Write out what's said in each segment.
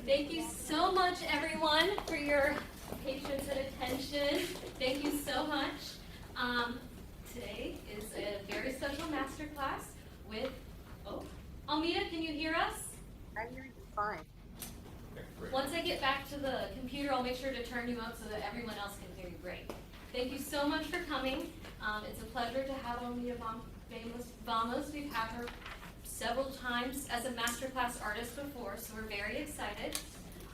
Thank you so much, everyone, for your patience and attention. Thank you so much. Today is a very special masterclass with, Almita, can you hear us? I hear you fine. Once I get back to the computer, I'll make sure to turn you up so that everyone else can hear you great. Thank you so much for coming. It's a pleasure to have Almita Vamos. We've had her several times as a masterclass artist before, so we're very excited.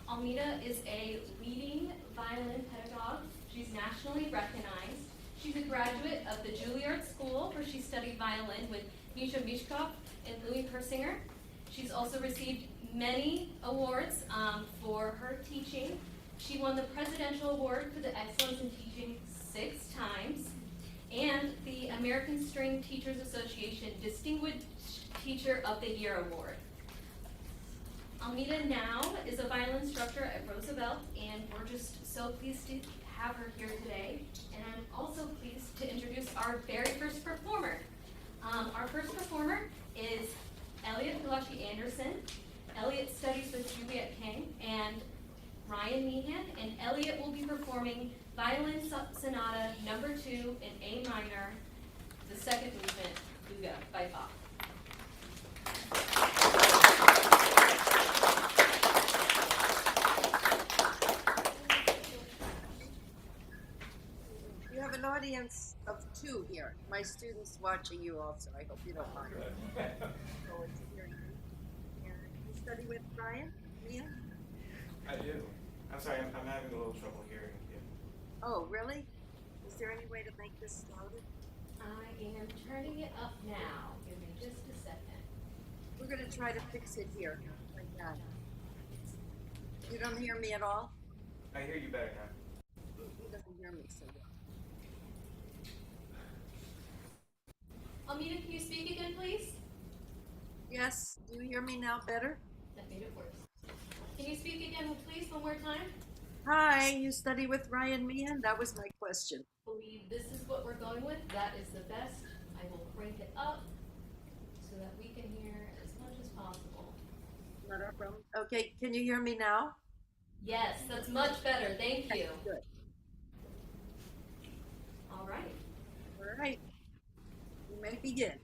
Almita is a leading violin pedagogue. She's nationally recognized. She's a graduate of the Juilliard School, where she studied violin with Misha Mishkov and Louis Persinger. She's also received many awards for her teaching. She won the Presidential Award for the Excellence in Teaching 6 times, and the American String Teachers Association Distinguished Teacher of the Year Award. Almita now is a violin instructor at Roosevelt, and we're just so pleased to have her here today. And I'm also pleased to introduce our very first performer. Our first performer is Elliot Gulacsi Anderson. Elliot studies with Juliette Kang and Ryan Meehan, and Elliot will be performing Violin Sonata No. 2 in A minor, the second movement, Fuga by Bach. You have an audience of 2 here. My students watching you also. I hope you don't mind. Forward to hearing you. And you study with Brian? Mia? I do. I'm sorry, I'm having a little trouble hearing you. Oh, really? Is there any way to make this louder? I am turning it up now. Give me just a second. We're going to try to fix it here, like that. You don't hear me at all? I hear you better now. He doesn't hear me so well. Almita, can you speak again, please? Yes, do you hear me now better? That made it worse. Can you speak again, please, one more time? Hi, you study with Ryan Meehan? That was my question. I believe this is what we're going with. That is the best. I will crank it up so that we can hear as much as possible. Not our problem. Okay, can you hear me now? Yes, that's much better. Thank you. Good. All right. All right. You may begin.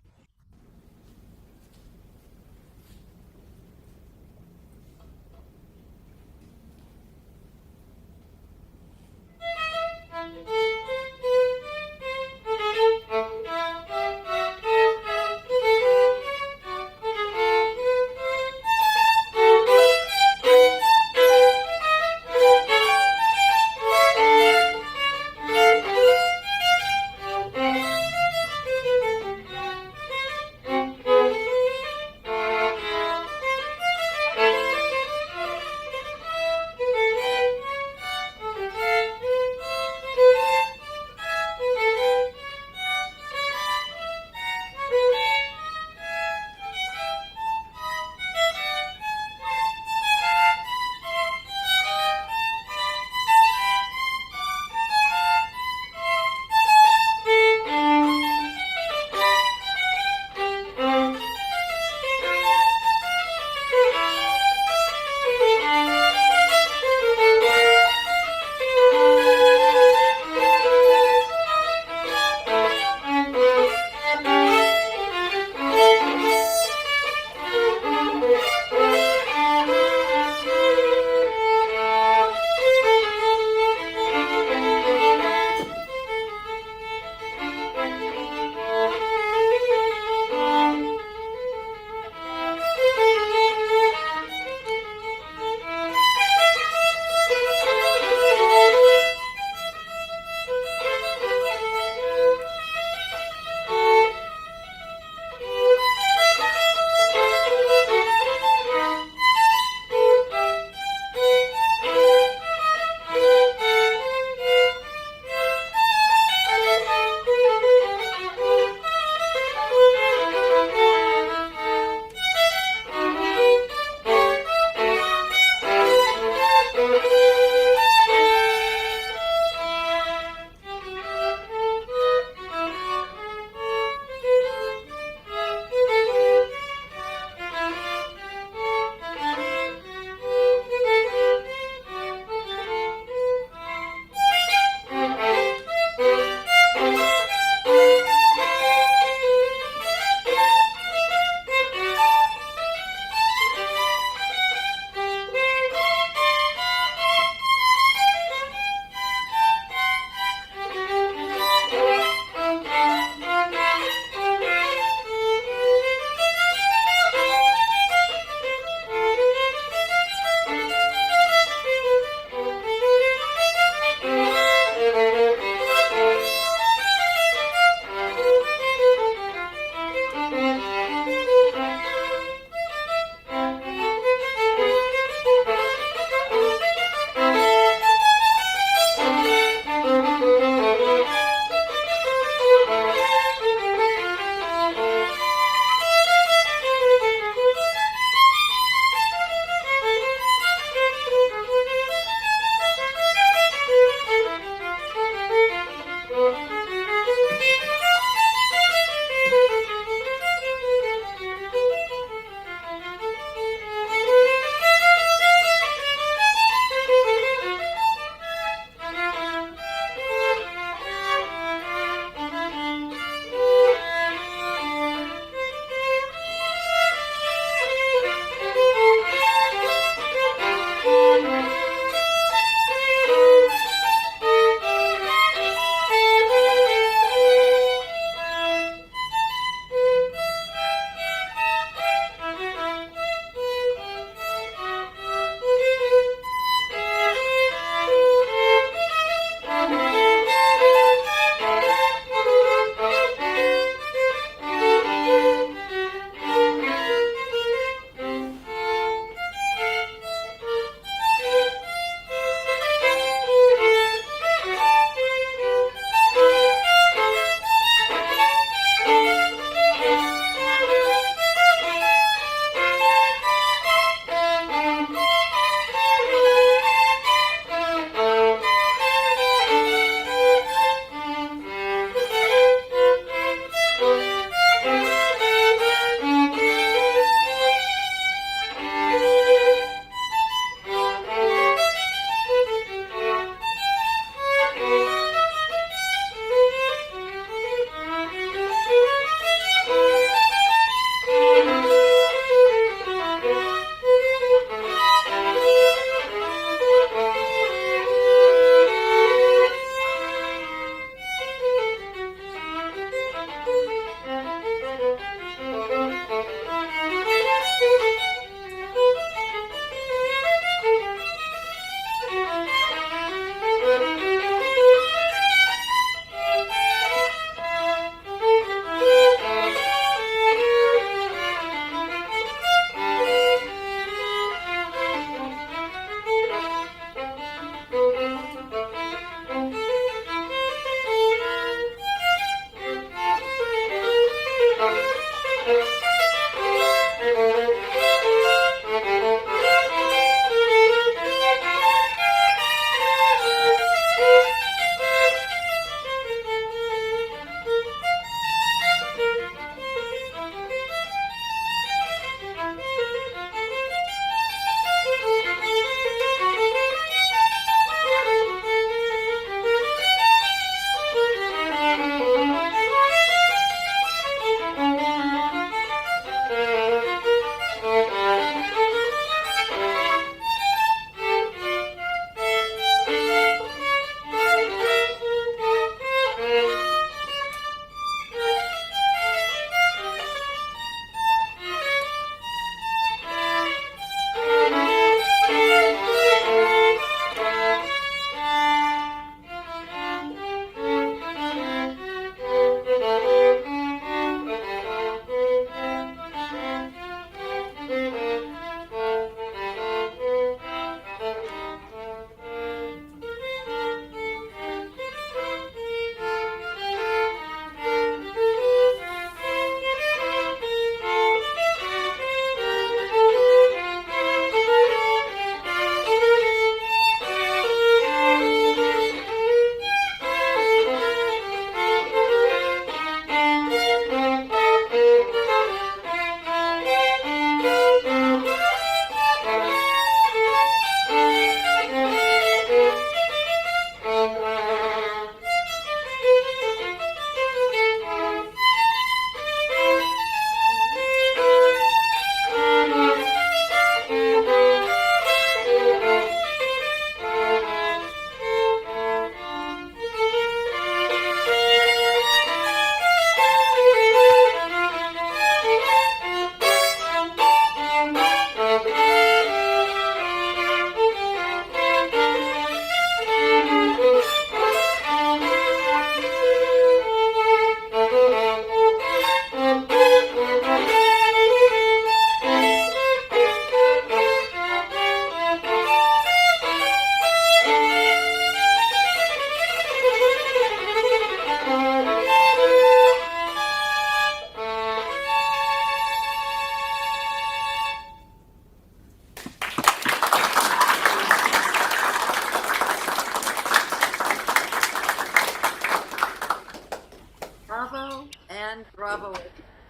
bravo.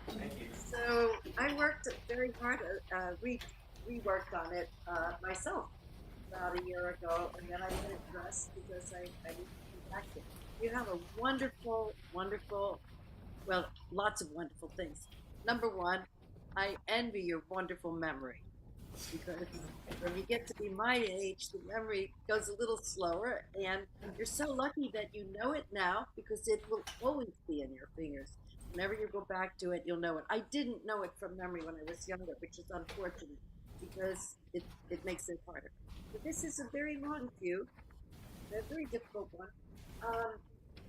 Thank you. So I worked very hard. We worked on it myself about a year ago, and then I let it rest because I needed to be back to it. You have a wonderful, wonderful, well, lots of wonderful things. Number one, I envy your wonderful memory because when you get to be my age, the memory goes a little slower, and you're so lucky that you know it now because it will always be in your fingers. Whenever you go back to it, you'll know it. I didn't know it from memory when I was younger, which is unfortunate because it makes it harder. But this is a very long fugue, a very difficult one. Um,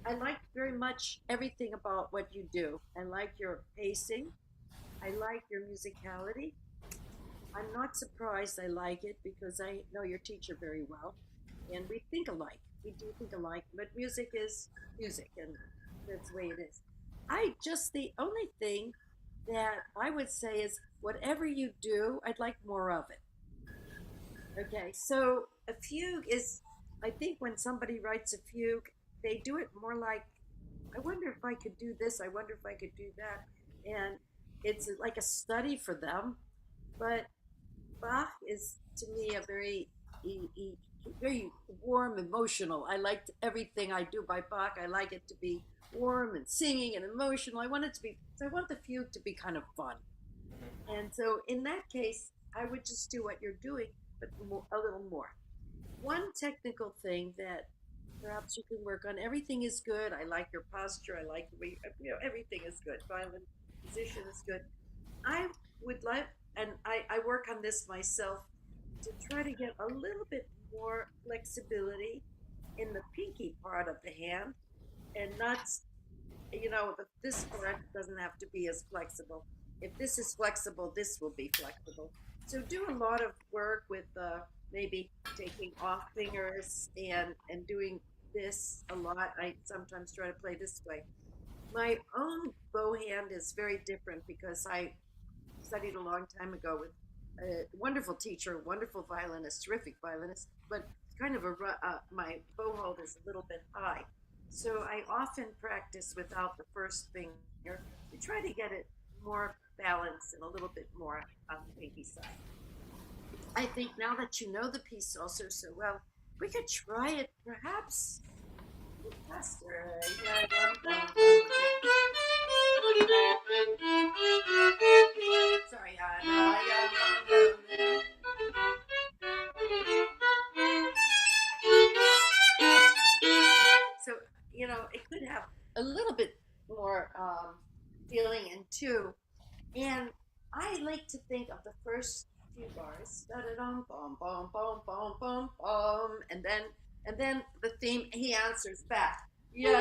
I like very much everything about what you do. I like your pacing. I like your musicality. I'm not surprised I like it because I know your teacher very well, and we think alike. We do think alike, but music is music, and that's the way it is. The only thing that I would say is whatever you do, I'd like more of it. Okay, so a fugue is, I think when somebody writes a fugue, they do it more like, I wonder if I could do this, I wonder if I could do that. And it's like a study for them. But Bach is to me a very warm, emotional. I liked everything I do by Bach. I like it to be warm and singing and emotional. I want it to be, so I want the fugue to be kind of fun. And so in that case, I would just do what you're doing, but more, a little more. One technical thing that perhaps you can work on. Everything is good. I like your posture. I like the way, everything is good. Violin position is good. I would like, and I work on this myself, to try to get a little bit more flexibility in the pinky part of the hand and not, this part doesn't have to be as flexible. If this is flexible, this will be flexible. So do a lot of work with maybe taking off fingers and doing this a lot. I sometimes try to play this way. My own bow hand is very different because I studied a long time ago with a wonderful teacher, wonderful violinist, terrific violinist, but kind of my bow hold is a little bit high. So I often practice without the first finger to try to get it more balanced and a little bit more on the pinky side. I think now that you know the piece also so well, we could try it perhaps faster. Sorry, so it could have a little bit more feeling in two, and I like to think of the first few bars, da da dum bum bum bum bum bum bum, and then the theme he answers back. Yeah,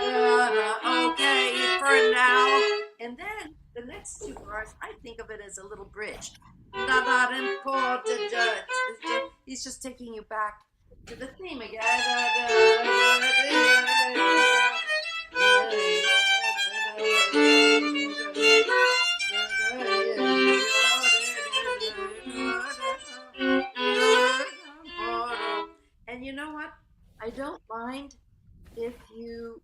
okay, for now. And then the next two bars, I think of it as a little bridge. He's just taking you back to the theme again. And you know what? I don't mind if you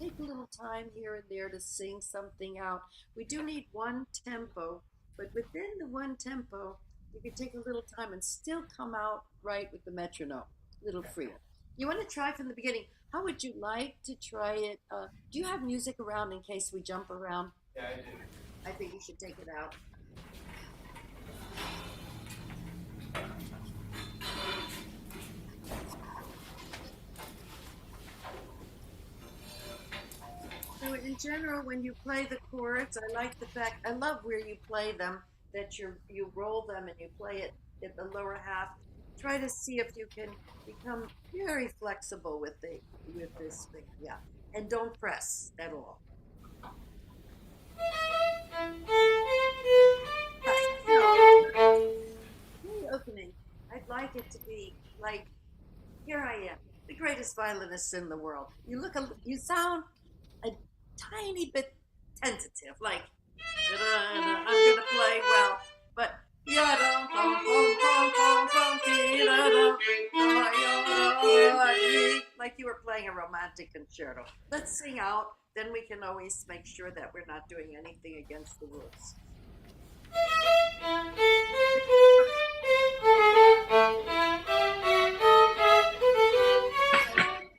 take a little time here and there to sing something out. We do need one tempo, but within the one tempo, you can take a little time and still come out right with the metronome, a little freer. You want to try from the beginning. How would you like to try it? Do you have music around in case we jump around? Yeah, I do. I think you should take it out. So in general, when you play the chords, I like the fact, I love where you play them, that you roll them and you play it in the lower half. Try to see if you can become very flexible with this thing, yeah. And don't press at all. The opening, I'd like it to be like, here I am, the greatest violinist in the world. You sound a tiny bit tentative, like I'm gonna play well, but Ya-dum, bum, bum, bum, bum, bum, dee-da-dum, da-ya-da-dee. Like you were playing a romantic concerto. Let's sing out, then we can always make sure that we're not doing anything against the rules.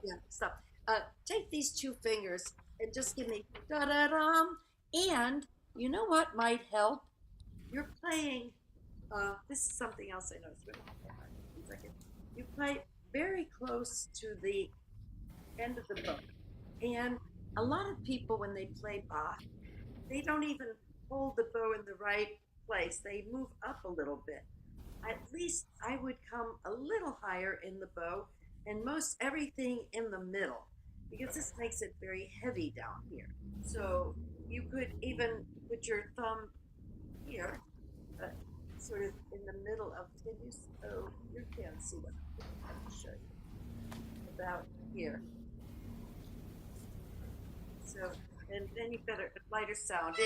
Yeah, stop. Take these two fingers and just give me da-da-dum. And you know what might help? You're playing, this is something else I noticed. Wait a second. You play very close to the end of the bow. And a lot of people, when they play Bach, they don't even hold the bow in the right place. They move up a little bit. At least I would come a little higher in the bow and most everything in the middle because this makes it very heavy down here. So you could even put your thumb here, sort of in the middle of, oh, you can't see what I'm trying to show you, about here. So, and then you better, a lighter sound.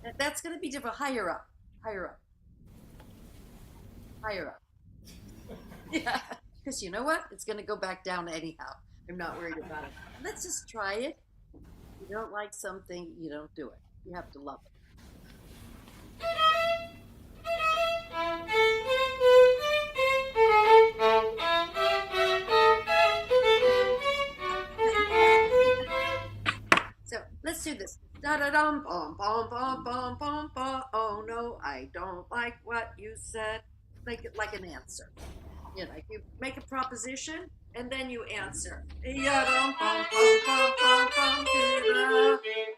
And that's going to be different, higher up, higher up, higher up. Yeah, because you know what? It's going to go back down anyhow. I'm not worried about it. Let's just try it. If you don't like something, you don't do it. You have to love it. So let's do this. Da da dum bum bum bum bum bum bum. Oh no, I don't like what you said. Make it like an answer. You know, like you make a proposition and then you answer. Ya dum bum bum bum bum bum.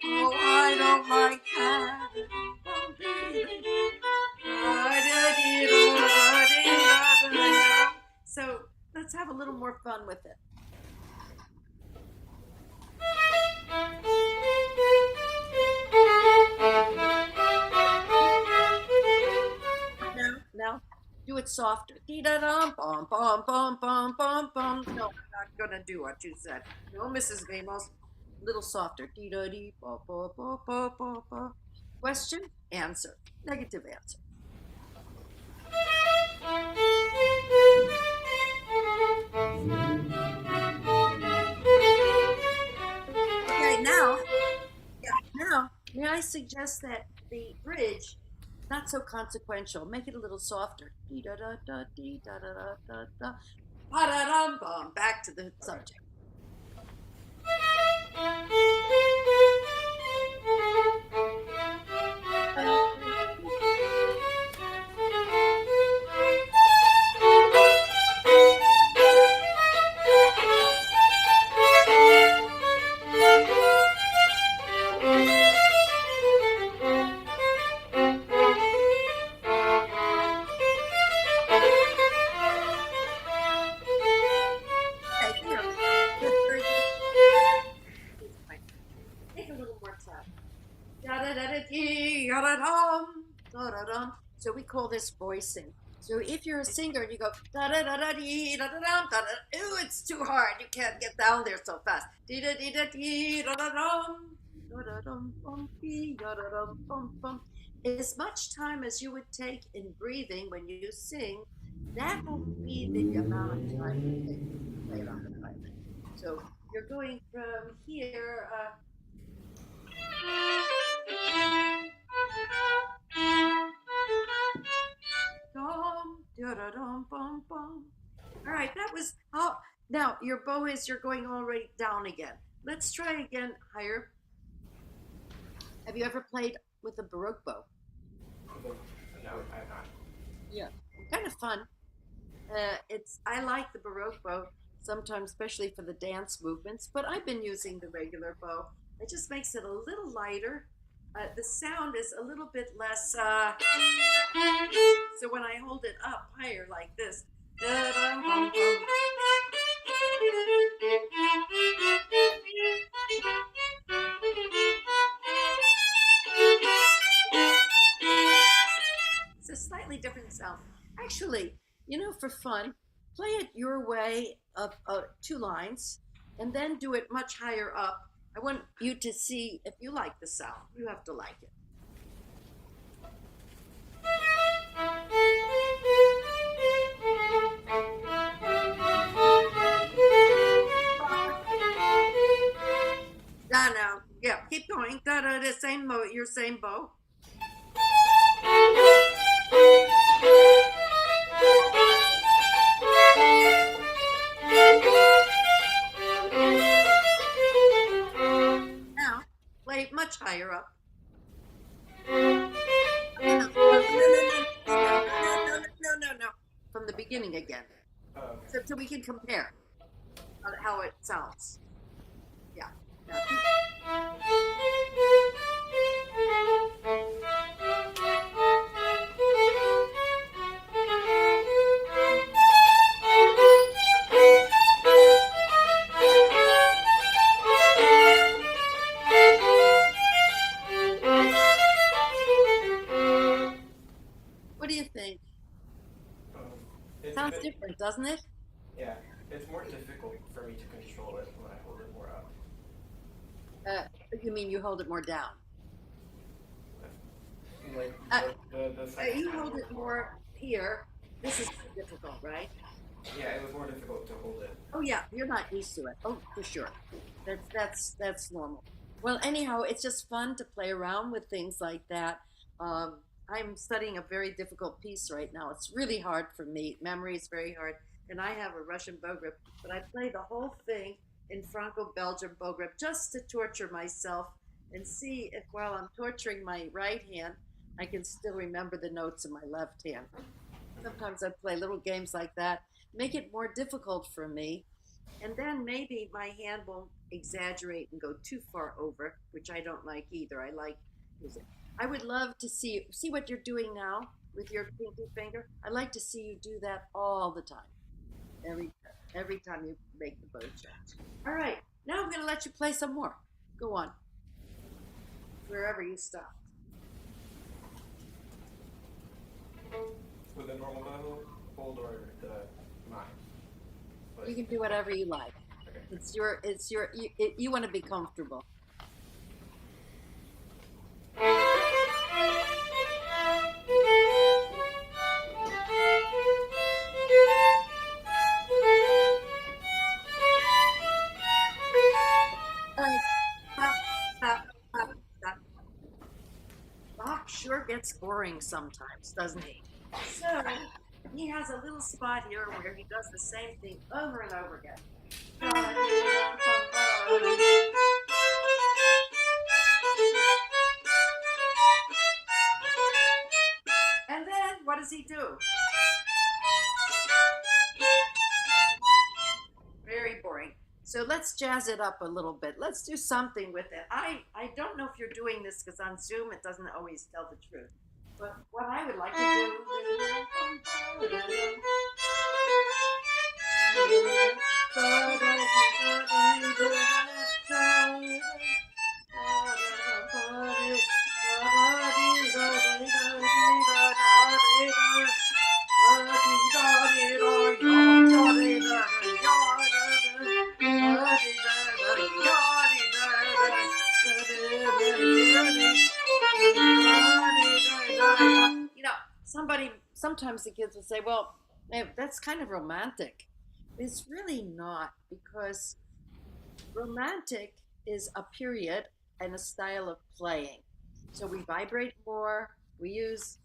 Oh, I don't like that. So let's have a little more fun with it. Now, do it softer. Dee da dum bum bum bum bum bum bum. No, I'm not gonna do what you said. No, Mrs. Vamos. Little softer. Dee da dee ba ba ba ba ba ba. Question, answer. Negative answer. Okay, now, may I suggest that the bridge, not so consequential, make it a little softer. Dee da da da dee da da da da da. Ba da dum bum. Back to the subject. Take a little more time. So we call this voicing. So if you're a singer and you go da da da da dee da da da da da, ooh, it's too hard. You can't get down there so fast. Dee da dee da dee da da dum da da dum bum dee da da dum bum bum. As much time as you would take in breathing when you sing, that will be the amount of time you take to play it on the violin. So you're going from here. All right, that was how. Now your bow is you're going already down again. Let's try again higher. Have you ever played with a Baroque bow? No, I have not. Yeah, kind of fun. I like the Baroque bow sometimes, especially for the dance movements. But I've been using the regular bow. It just makes it a little lighter. The sound is a little bit less. So when I hold it up higher like this, it's a slightly different sound. Actually, you know, for fun, play it your way of 2 lines and then do it much higher up. I want you to see if you like the sound. You have to like it. Da now. Yeah, keep going. Da da. The same boat. Your same boat. Now play much higher up. No, no, no. From the beginning again, Oh, okay. so we can compare how it sounds. Yeah. Now, what do you think? Um, it's a Sounds bit, different, doesn't it? yeah, it's more difficult for me to control it when I hold it more up. You mean you hold it more down? Like the second You time hold it more here. This is difficult, right? Yeah, it was more difficult to hold it. Oh yeah, you're not used to it. Oh, for sure. That's normal. Well, anyhow, it's just fun to play around with things like that. I'm studying a very difficult piece right now. It's really hard for me. Memory is very hard, and I have a Russian bow grip, but I play the whole thing in Franco-Belgian bow grip just to torture myself and see if while I'm torturing my right hand, I can still remember the notes in my left hand. Sometimes I play little games like that, make it more difficult for me, and then maybe my hand won't exaggerate and go too far over, which I don't like either. I like music. I would love to see what you're doing now with your pinky finger. I'd like to see you do that all the time, every every time you make the bow change. All right, now I'm going to let you play some more. Go on, wherever you stopped. With the normal bow hold or the mine? Like, You can do whatever you like. okay. You want to be comfortable. All right, stop. Bach sure gets boring sometimes, doesn't he? So he has a little spot here where he does the same thing over and over again. And then what does he do? Very boring. So let's jazz it up a little bit. Let's do something with it. I don't know if you're doing this because on Zoom it doesn't always tell the truth. But what I would like to sometimes the kids will say, well, that's kind of romantic. It's really not, because romantic is a period and a style of playing. So we vibrate more, we use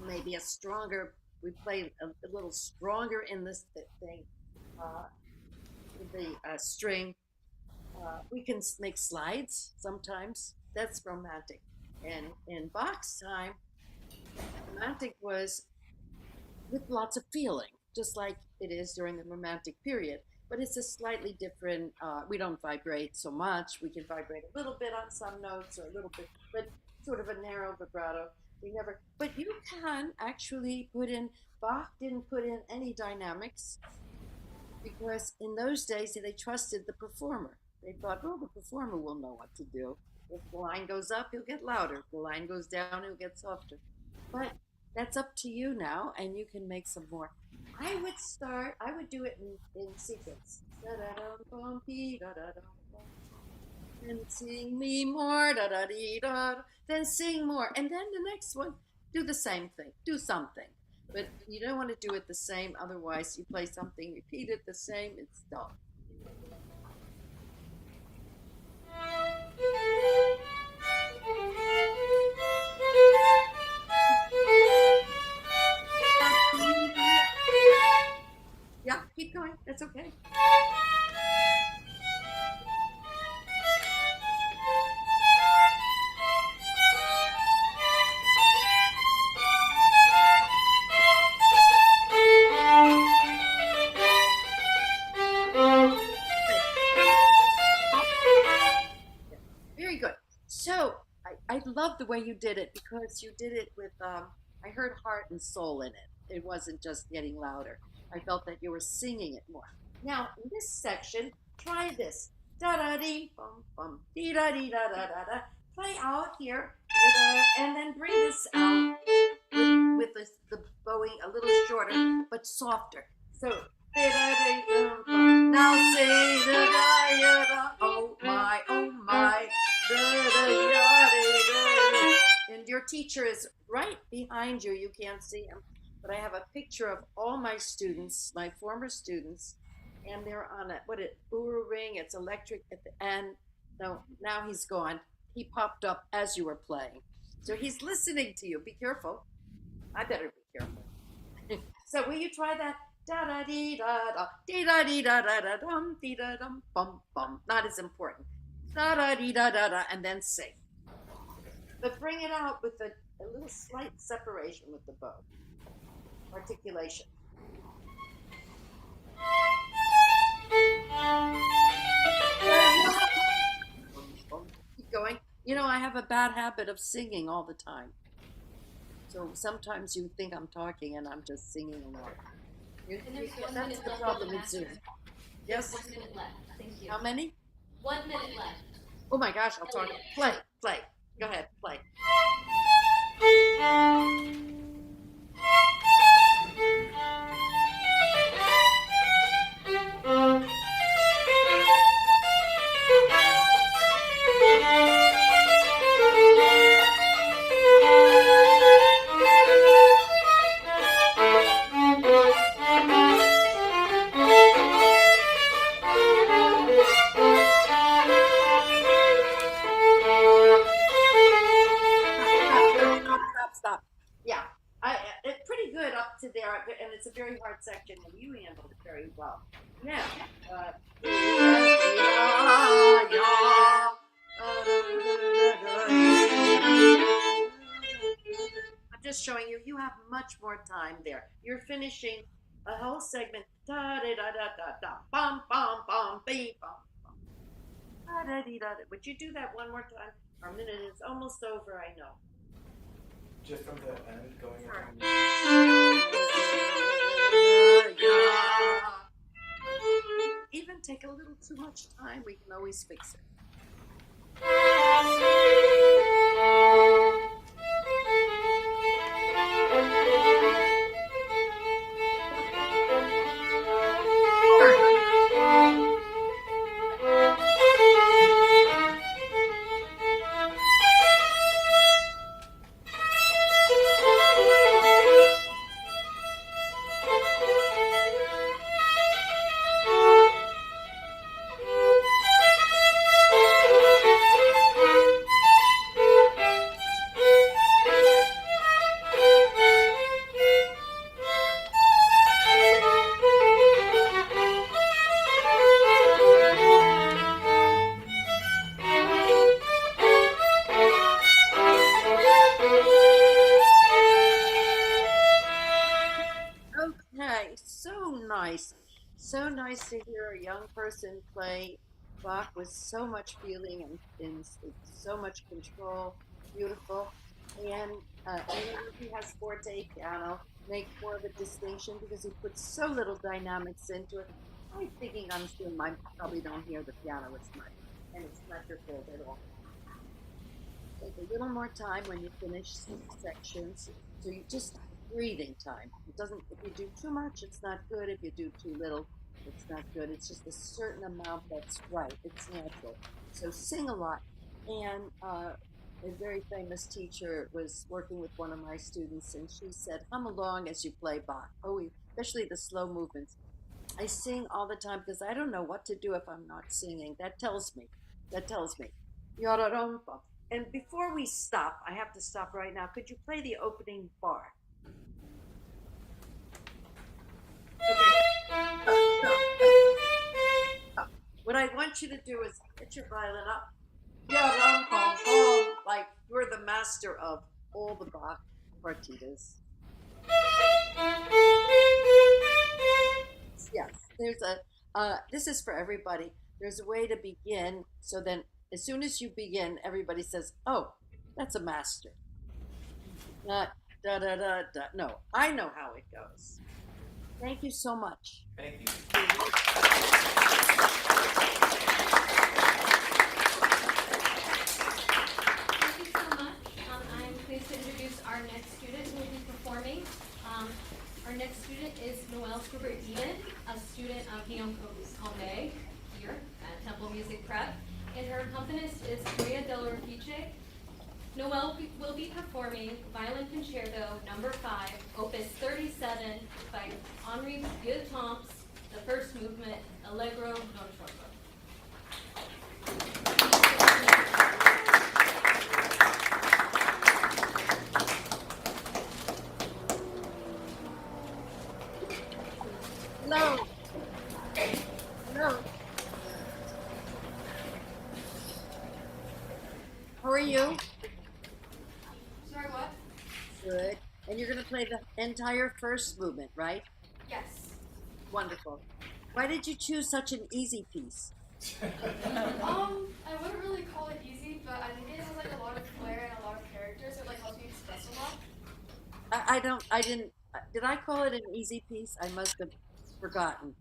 maybe we play a little stronger in this thing, with the string. We can make slides sometimes. That's romantic. And in Bach's time, romantic was with lots of feeling, just like it is during the romantic period. But it's a slightly different, we don't vibrate so much. We can vibrate a little bit on some notes or a little bit, but sort of a narrow vibrato. But you can actually Bach didn't put in any dynamics, because in those days they trusted the performer. They thought, well, the performer will know what to do. If the line goes up, he'll get louder. If the line goes down, he'll get softer. But that's up to you now, and you can make some more. I would do it in sequence. And sing me more, then sing more. And then the next one, do the same thing. Do something. But you don't want to do it the same. Otherwise, you play something, repeat it the same. It's dull. Yeah, keep going. That's okay. Very good. So I love the way you did it because you did it with, I heard heart and soul in it. It wasn't just getting louder. I felt that you were singing it more. Now, in this section, try this. Da da dee bum bum dee da dee da da da da. Play out here and then bring this out with the bowing a little shorter but softer. So now say da da ya da. Oh my, oh my. Da, da, ya, da. And your teacher is right behind you. You can't see him, but I have a picture of all my students, my former students, and they're on a Oura ring. It's electric at the end. No, now he's gone. He popped up as you were playing, so he's listening to you. Be careful. I better be careful. So will you try that? Da da dee da da dee da dee da da da dum dee da dum bum bum. Not as important. Da da dee da da da, and then sing. But bring it out with a little slight separation with the bow. Articulation. Keep going. You know, I have a bad habit of singing all the time. So sometimes you think I'm talking and I'm just singing along. And there's 1 That's minute the left problem on the with Zoom. master. Yes? 1 minute left. Thank you. How many? 1 minute left. Oh my gosh, I'll talk. Play, play. Go ahead, play. Stop. Yeah, it's pretty good up to there, and it's a very hard section, and you handled it very well. Now, I'm just showing you. You have much more time there. You're finishing a whole segment. Da da da da da da. Bum bum bum beep bum bum. Da da dee da da. Would you do that one more time? Our minute is almost over. I know. Just from the end going into Even take a little too much time, we can always fix it. Okay, so nice. So nice to hear a young person play Bach with so much feeling and so much control. Beautiful. And he has forte piano, make more of a distinction because he puts so little dynamics into it. I'm thinking on Zoom, I probably don't hear the piano as much, and it's not your fault at all. Take a little more time when you finish sections, so you just breathing time. It doesn't. If you do too much, it's not good. If you do too little, it's not good. It's just a certain amount that's right. It's natural. So sing a lot, and a very famous teacher was working with one of my students, and she said, "Hum along as you play Bach." Oh, especially the slow movements. I sing all the time because I don't know what to do if I'm not singing. That tells me. That tells me. Yadadum-bum. And before we stop, I have to stop right now. Could you play the opening bar? What I want you to do is get your violin up. Yadadum-bum-bum, like you're the master of all the Bach partitas. Yes, there's this is for everybody. There's a way to begin, so then as soon as you begin, everybody says, "Oh, that's a master." Not da da da da. No, I know how it goes. Thank you so much. Thank you. Thank you so much. I'm pleased to introduce our next student who will be performing. Our next student is Noelle Streuber-Eden, a student of Guillaume Combet here at Temple Music Prep, and her accompanist is Maria Del Repice. Noelle will be performing Violin Concerto No. 5, Opus 37 by Henri Guillemets, the first movement, Allegro non troppo. Hello. Hello. How are you? Sorry, what? Good. And you're going to play the entire first movement, right? Yes. Wonderful. Why did you choose such an easy piece? I wouldn't really call it easy, but I think it has like a lot of flair and a lot of characters. It like helps me express a lot. I didn't, did I call it an easy piece? I must have forgotten.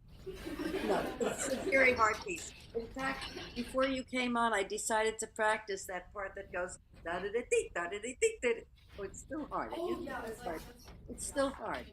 No, it's a very hard piece. In fact, before you came on, I decided to practice that part that goes da da da dee da da dee dee da. Oh, it's still hard. Oh yeah, it's like It's still hard.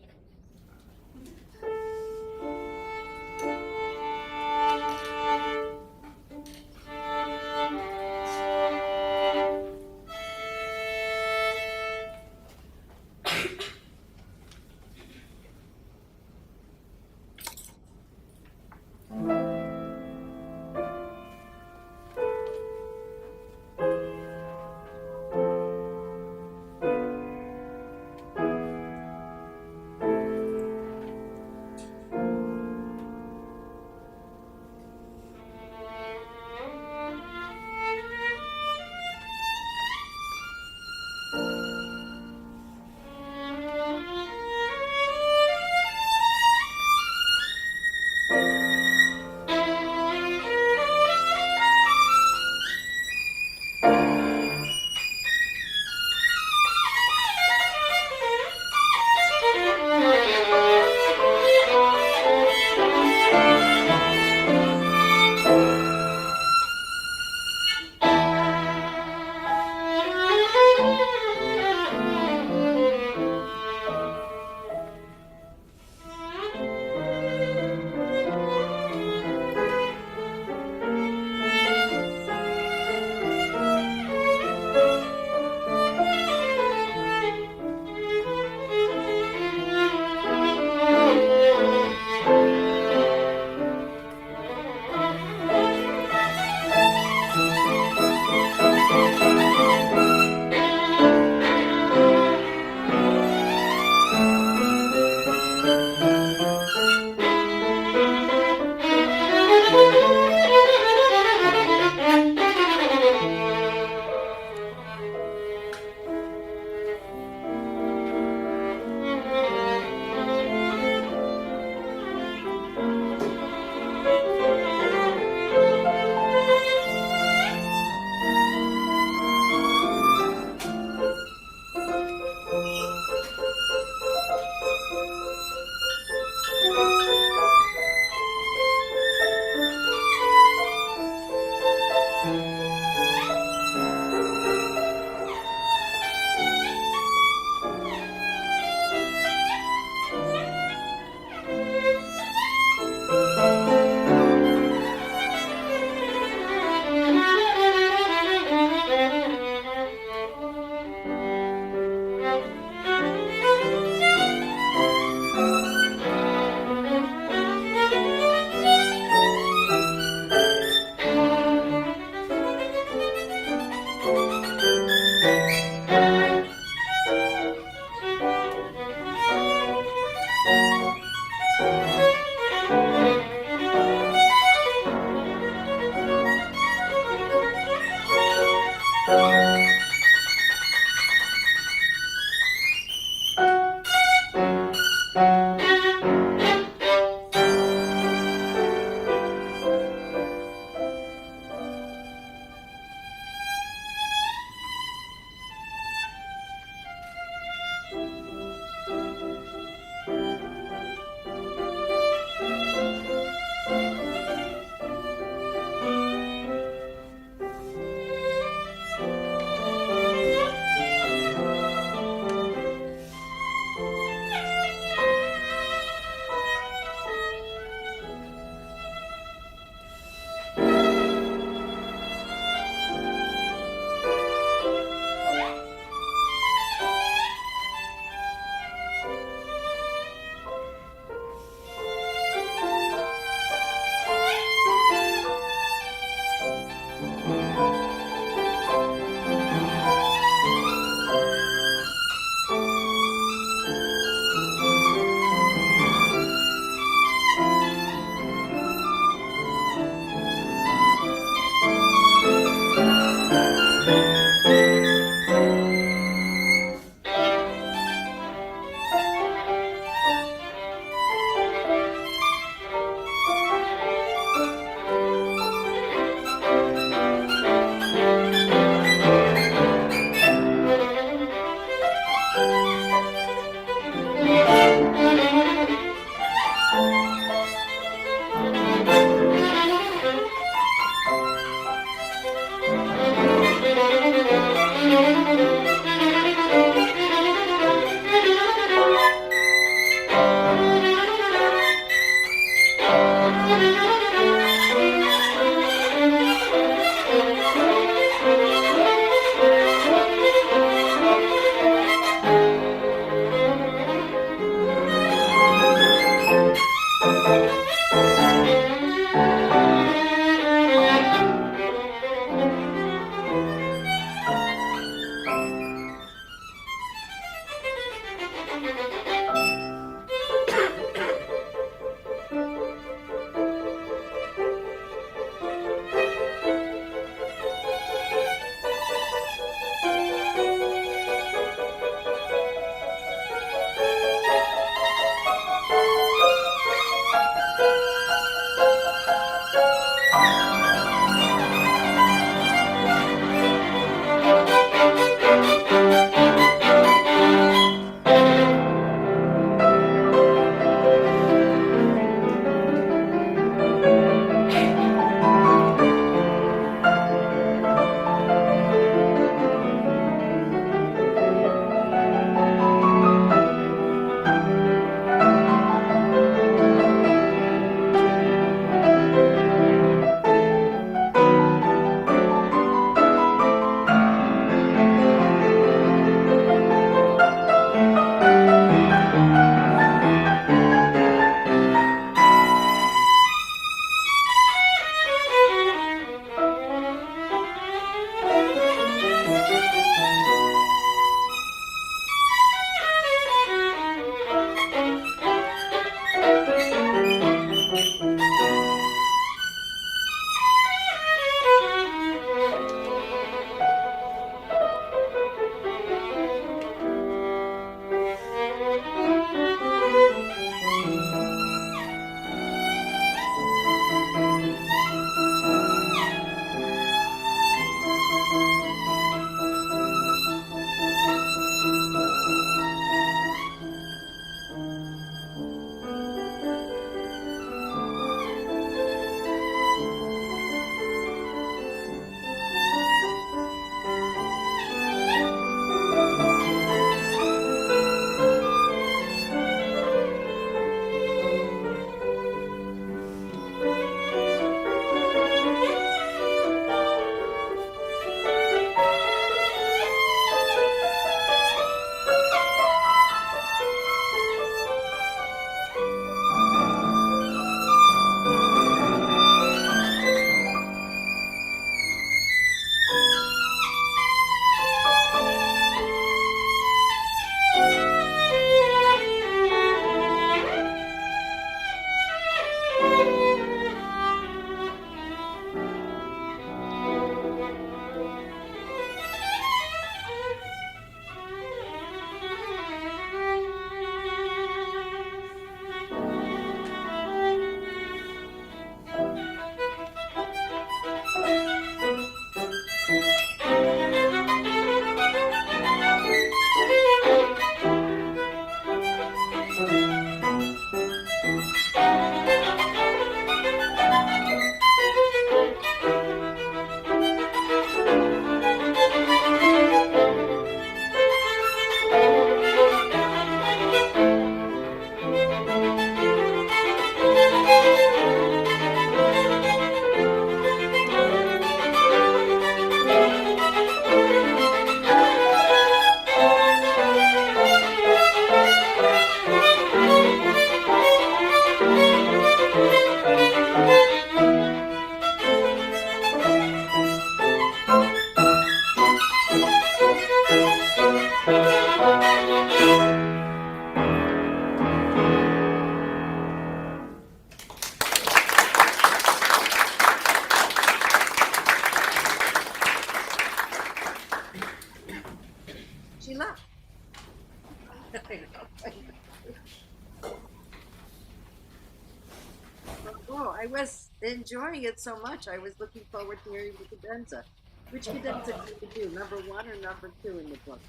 was enjoying it so much. I was looking forward to hearing the cadenza. Which cadenza do you do? Number 1 or number 2 in the book?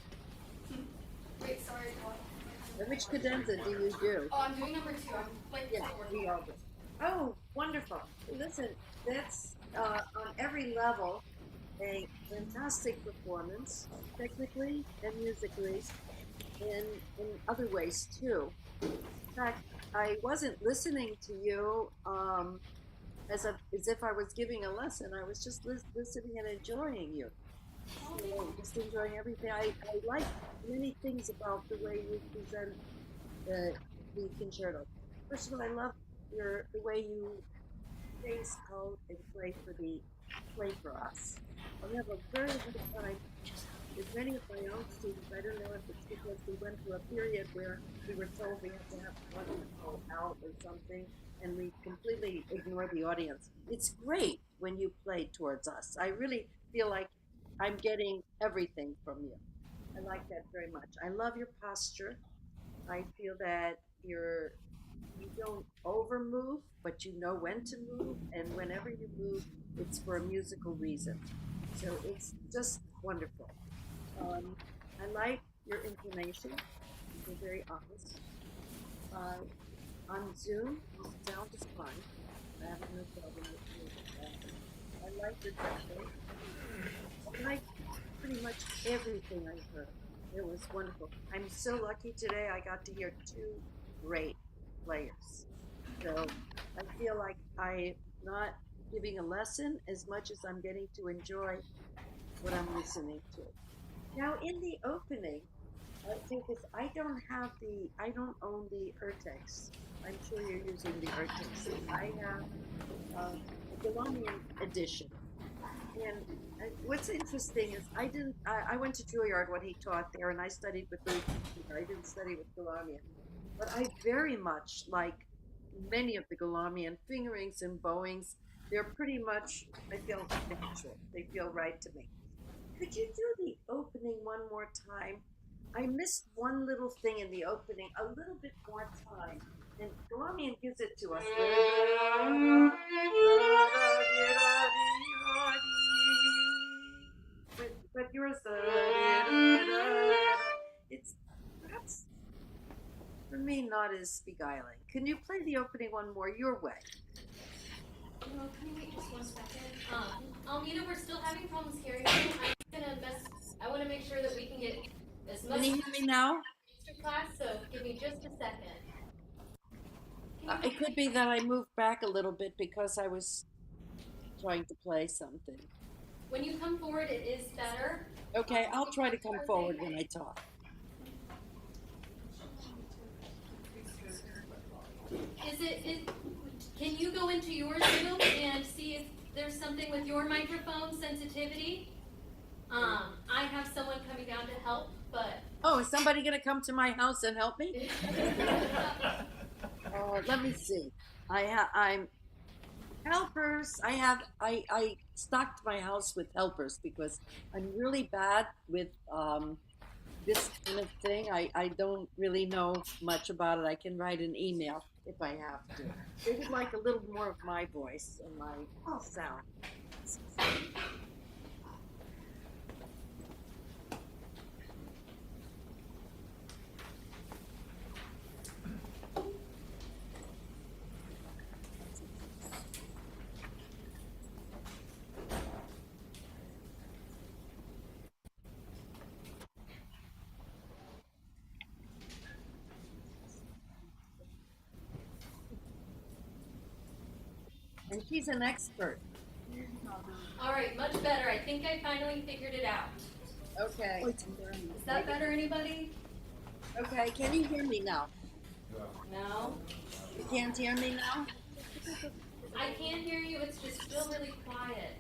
Wait, sorry, what? And which cadenza do you do? Oh, I'm doing number 2. I'm like, Yeah, we all do. Oh, wonderful. Listen, that's on every level a fantastic performance, technically and musically, and in other ways too. In fact, I wasn't listening to you as if I was giving a lesson. I was just listening and enjoying you. Just enjoying everything. I like many things about the way you present the concerto. First of all, I love the way you space out and play for us. I have a very hard time with many of my own students. I don't know if it's because we went through a period where we were told we had to have one go out or something, and we completely ignore the audience. It's great when you play towards us. I really feel like I'm getting everything from you. I like that very much. I love your posture. I feel that you don't over move, but you know when to move, and whenever you move, it's for a musical reason. So it's just wonderful. Um, I like your intonation. You're very honest. On Zoom, you sound just fine. I have no problem with that. I like your tempo. I like pretty much everything I heard. It was wonderful. I'm so lucky today. I got to hear 2 great players. So I feel like I'm not giving a lesson as much as I'm getting to enjoy what I'm listening to. Now, in the opening, I think I don't own the Urtex. I'm sure you're using the Urtex. I have the Guillaume edition. And what's interesting is I went to Juilliard when he taught there, and I studied with Louis. I didn't study with Guillaume. But I very much like many of the Guillaume fingerings and bowings. They're pretty much, I feel, natural. They feel right to me. Could you do the opening one more time? I missed one little thing in the opening, a little bit more time. And Guillaume gives it to us. But yours, it's perhaps for me not as beguiling. Can you play the opening one more your way? No, can you wait just one second? Almita, we're still having problems hearing you. I want to make sure that we can get as much. Can you hear me now? Class, so give me just a second. It could be that I moved back a little bit because I was trying to play something. When you come forward, it is better. Okay, I'll try to come forward when I talk. Can you go into your Zoom and see if there's something with your microphone sensitivity? I have someone coming down to help, but. Oh, is somebody going to come to my house and help me? Let me see. I'm helpers. I stocked my house with helpers because I'm really bad with this kind of thing. I don't really know much about it. I can write an email if I have to. They would like a little more of my voice and my sound. And she's an expert. All right, much better. I think I finally figured it out. Okay. Is that better, anybody? Okay, can you hear me now? No? You can't hear me now? I can hear you, it's just still really quiet.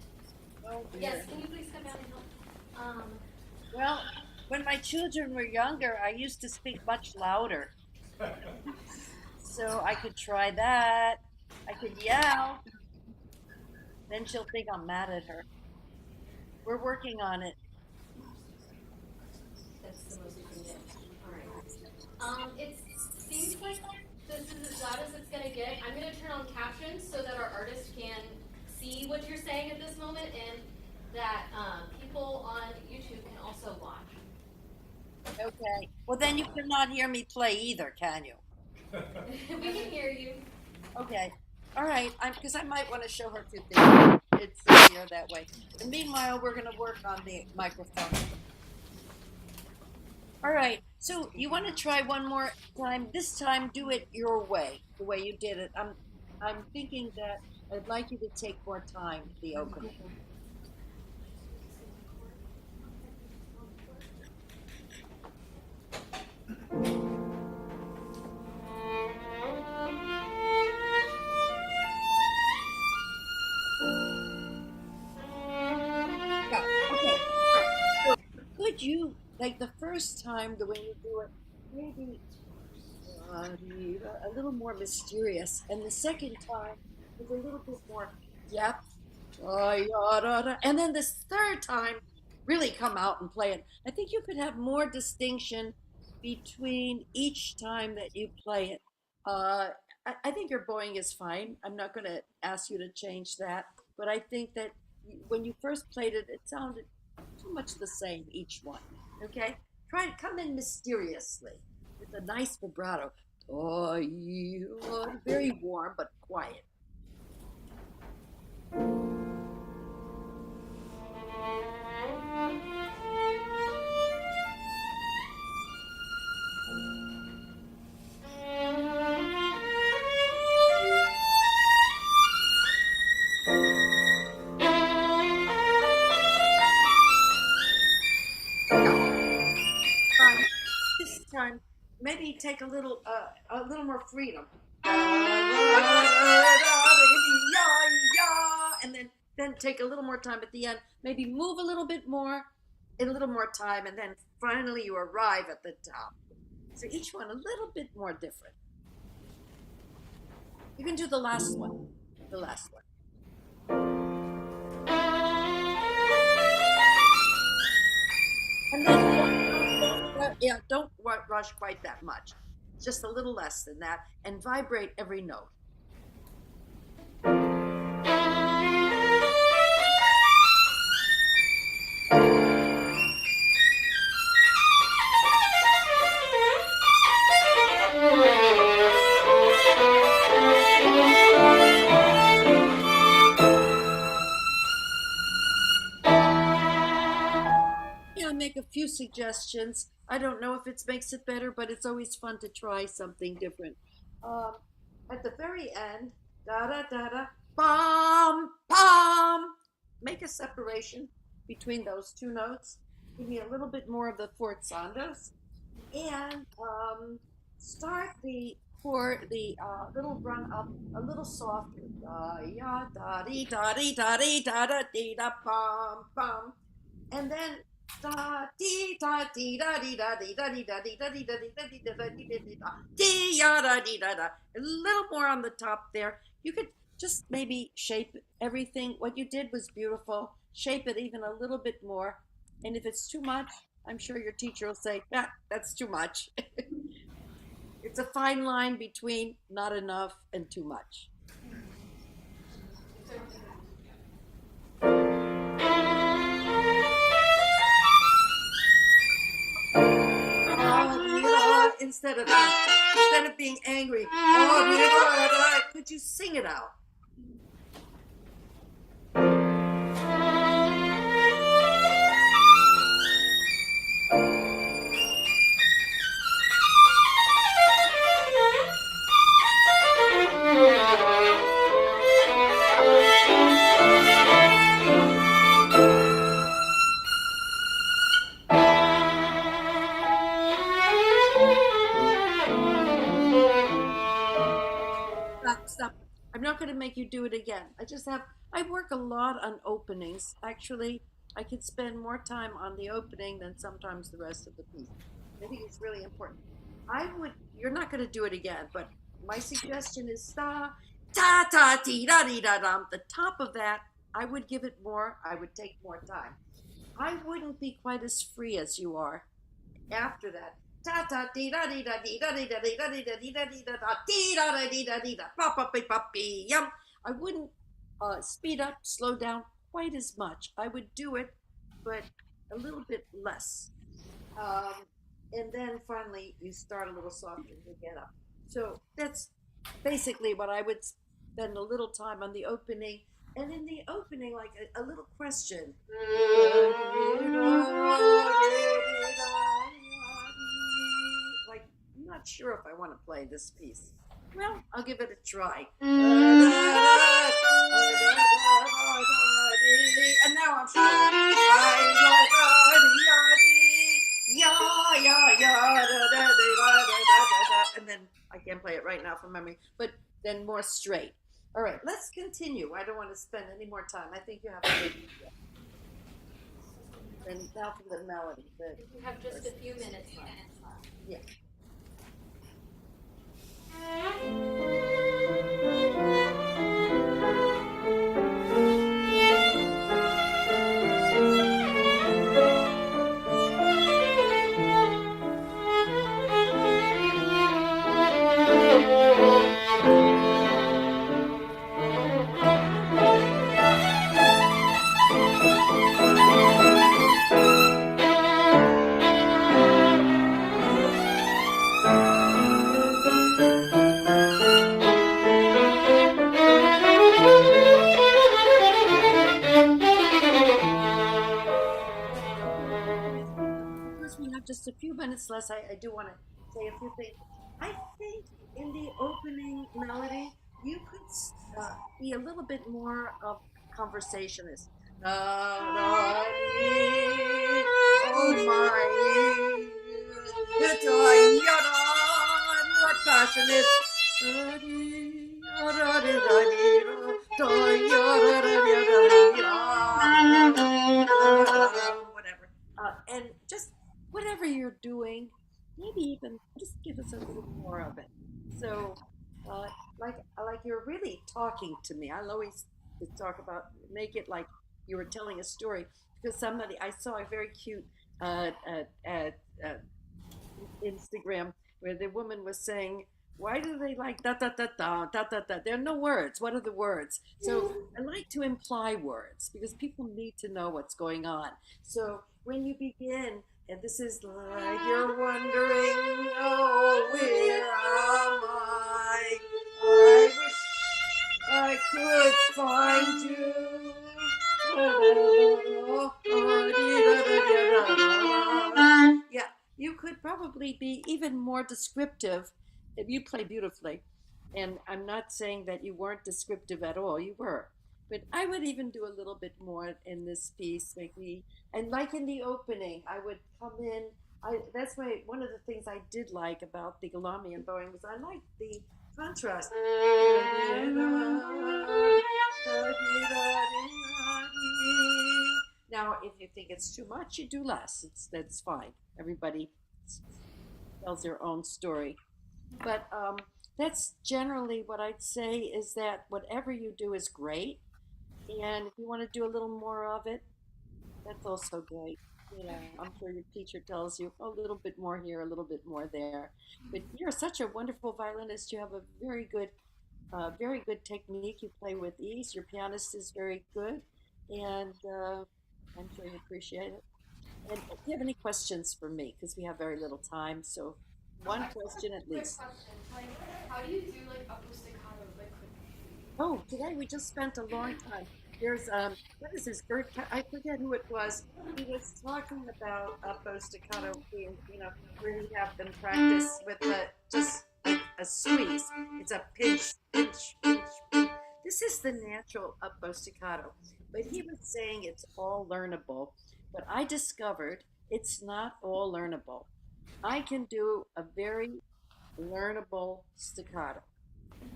Oh, dear. Yes, can you please come down and help? Well, when my children were younger, I used to speak much louder. So I could try that. I could yell. Then she'll think I'm mad at her. We're working on it. That's the most you can get. All right. It seems like this is as loud as it's gonna get. I'm gonna turn on captions so that our artists can see what you're saying at this moment, and that people on YouTube can also watch. Okay. Well, then you cannot hear me play either, can you? We can hear you. Okay. All right. Because I might want to show her two things. It's easier that way. And meanwhile, we're going to work on the microphone. All right. So you want to try one more time? This time, do it your way, the way you did it. I'm thinking that I'd like you to take more time the opening. Yeah, okay. So could you, like the first time, the way you do it, maybe a little more mysterious, and the second time with a little bit more depth, and then this third time, really come out and play it. I think you could have more distinction between each time that you play it. I think your bowing is fine. I'm not going to ask you to change that, but I think that when you first played it, it sounded too much the same each one. Okay, try to come in mysteriously with a nice vibrato. Oh, very warm but quiet. This time, maybe take a little more freedom, and then take a little more time at the end. Maybe move a little bit more, a little more time, and then finally you arrive at the top. So each one a little bit more different. You can do the last one. The last one. And then don't rush quite that much. Just a little less than that, and vibrate every note. Make a few suggestions. I don't know if it makes it better, but it's always fun to try something different. At the very end, da da da da, bum bum. Make a separation between those two notes. Give me a little bit more of the forzandos, and start the little run up a little softer. Da ya da dee da dee da dee da da dee da bum bum, and then da dee da dee da dee da dee da dee da dee da dee da dee da dee da dee da dee da dee ya da dee da da. A little more on the top there. You could just maybe shape everything. What you did was beautiful. Shape it even a little bit more. And if it's too much, I'm sure your teacher will say, "Yeah, that's too much." It's a fine line between not enough and too much. Instead of being angry, could you sing it out? Stop. I'm not going to make you do it again. I work a lot on openings. Actually, I could spend more time on the opening than sometimes the rest of the piece. I think it's really important. You're not going to do it again, but my suggestion is ta ta ti da di da dum. The top of that, I would give it more. I would take more time. I wouldn't be quite as free as you are after that. ta ta dee da dee da dee da dee da dee da dee da dee da dee da da dee da da dee da dee da pa pa pa pa yum. I wouldn't speed up, slow down quite as much. I would do it, but a little bit less. And then finally, you start a little softer and you get up. So that's basically what I would spend a little time on the opening. And in the opening, like a little question. Like, I'm not sure if I want to play this piece. Well, I'll give it a try. And now I'm and then I can't play it right now from memory, but then more straight. All right, let's continue. I don't want to spend any more time. I think you have a good idea. And now for the melody. We have just a few minutes left. Yeah. Just a few minutes less, I do want to say a few things. I think in the opening melody, you could be a little bit more of conversationist. Oh my, more passionate. Whatever. And just whatever you're doing, maybe even just give us a little more of it. So, like you're really talking to me. I'll always talk about make it like you were telling a story because I saw a very cute Instagram where the woman was saying, "Why do they like da da da da da da da?" There are no words. What are the words? So I like to imply words because people need to know what's going on. So when you begin, and this is like you're wondering, oh, where am I? I wish I could find you. Yeah, you could probably be even more descriptive if you play beautifully. And I'm not saying that you weren't descriptive at all, you were. But I would even do a little bit more in this piece, and like in the opening, I would come in. That's why one of the things I did like about the Galamian bowing was I liked the contrast. Now, if you think it's too much, you do less. That's fine. Everybody tells their own story. But that's generally what I'd say is that whatever you do is great. And if you want to do a little more of it, that's also great. I'm sure your teacher tells you a little bit more here, a little bit more there. But you're such a wonderful violinist. You have a very good technique. You play with ease. Your pianist is very good, and I'm sure you appreciate it. And do you have any questions for me? Because we have very little time, so one question at Quick least. question. Like, how do you do like upper staccato like quickly? Oh, today we just spent a long time. There's what is this? I forget who it was. He was talking about bow staccato being, where you have them practice with just like a squeeze. It's a pinch, pinch, pinch, pinch. This is the natural bow staccato, but he was saying it's all learnable. But I discovered it's not all learnable. I can do a very learnable staccato.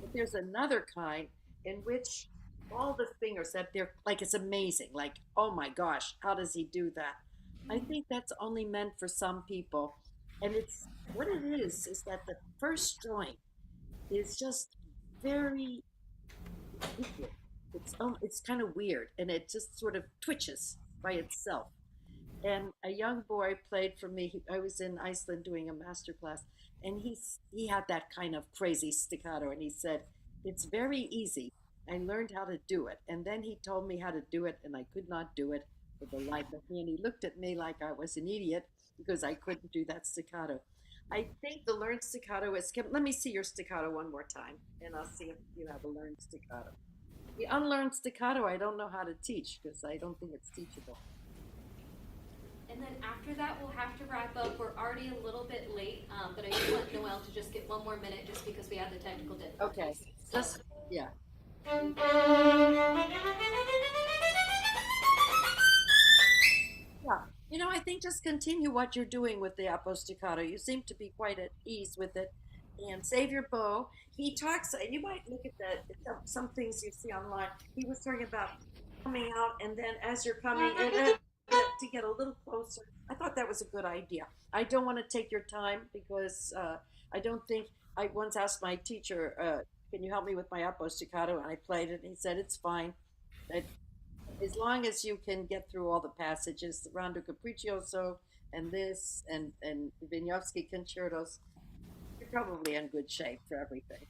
But there's another kind in which all the fingers that they're like it's amazing. Like, oh my gosh, how does he do that? I think that's only meant for some people. And it's what it is that the first joint is just very it's kind of weird and it just sort of twitches by itself. and a young boy played for me. I was in Iceland doing a master class, and he had that kind of crazy staccato, and he said, "It's very easy. I learned how to do it." And then he told me how to do it, and I could not do it for the life of me. And he looked at me like I was an idiot because I couldn't do that staccato. I think the learned staccato is. Let me see your staccato one more time, and I'll see if you have a learned staccato. The unlearned staccato, I don't know how to teach because I don't think it's teachable. And then after that, we'll have to wrap up. We're already a little bit late, but I do want Noelle to just get one more minute just because we have the technical difficulties. Okay, just, yeah. Yeah, I think just continue what you're doing with the apostaccato. You seem to be quite at ease with it. And save your bow. He talks, and you might look at some things you see online. He was talking about coming out, and then as you're coming in, to get a little closer. I thought that was a good idea. I don't want to take your time because I don't think, I once asked my teacher, can you help me with my apostaccato? And I played it, and he said, it's fine. As long as you can get through all the passages, Rondo Capriccioso, and this, and Vinyovsky concertos, you're probably in good shape for everything.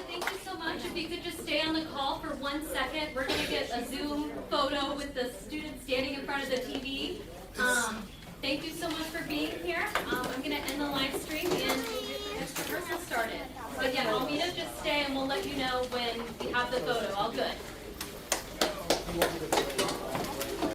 Thank you so much. If you could just stay on the call for 1 second, we're going to get a Zoom photo with the students standing in front of the TV. Thank you so much for being here. I'm going to end the live stream and we'll get the next rehearsal started. But yeah, Almita, just stay and we'll let you know when we have the photo. All good.